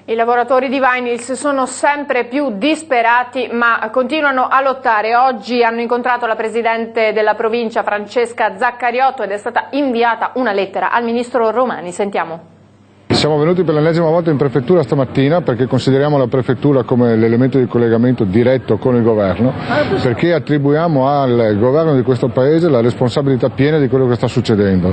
I lavoratori di Vinyls sono sempre più disperati, ma continuano a lottare. Oggi hanno incontrato la Presidente della provincia, Francesca Zaccariotto, ed è stata inviata una lettera al Ministro Romani. Sentiamo. Siamo venuti per l'ennesima volta in prefettura stamattina perché consideriamo la prefettura come l'elemento di collegamento diretto con il governo, perché attribuiamo al governo di questo paese la responsabilità piena di quello che sta succedendo.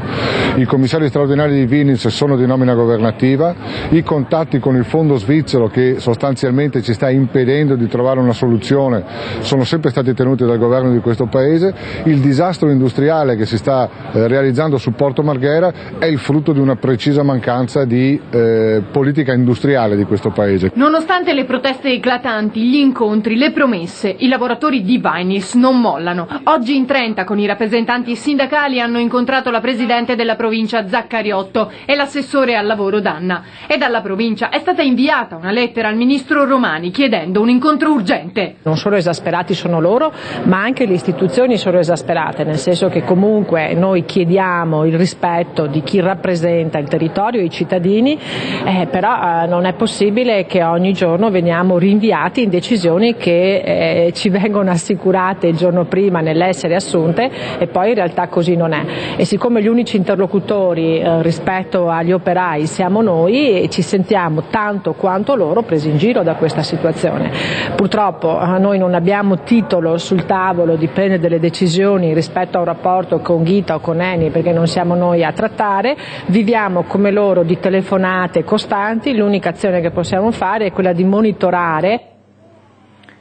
I commissari straordinari di Vinyls sono di nomina governativa, i contatti con il fondo svizzero che sostanzialmente ci sta impedendo di trovare una soluzione sono sempre stati tenuti dal governo di questo paese, il disastro industriale che si sta realizzando su Porto Marghera è il frutto di una precisa mancanza di politica industriale di questo paese. Nonostante le proteste eclatanti, gli incontri, le promesse, i lavoratori di Vinyls non mollano. Oggi in 30 con i rappresentanti sindacali hanno incontrato la Presidente della provincia Zaccariotto e l'assessore al lavoro Danna. E dalla provincia è stata inviata una lettera al Ministro Romani chiedendo un incontro urgente. Non solo esasperati sono loro, ma anche le istituzioni sono esasperate, nel senso che comunque noi chiediamo il rispetto di chi rappresenta il territorio e i cittadini. Però non è possibile che ogni giorno veniamo rinviati in decisioni che ci vengono assicurate il giorno prima nell'essere assunte e poi in realtà così non è. E siccome gli unici interlocutori rispetto agli operai siamo noi, ci sentiamo tanto quanto loro presi in giro da questa situazione. Purtroppo noi non abbiamo titolo sul tavolo di prendere delle decisioni rispetto a un rapporto con Ghita o con Eni, perché non siamo noi a trattare, viviamo come loro di telefonate costanti, l'unica azione che possiamo fare è quella di monitorare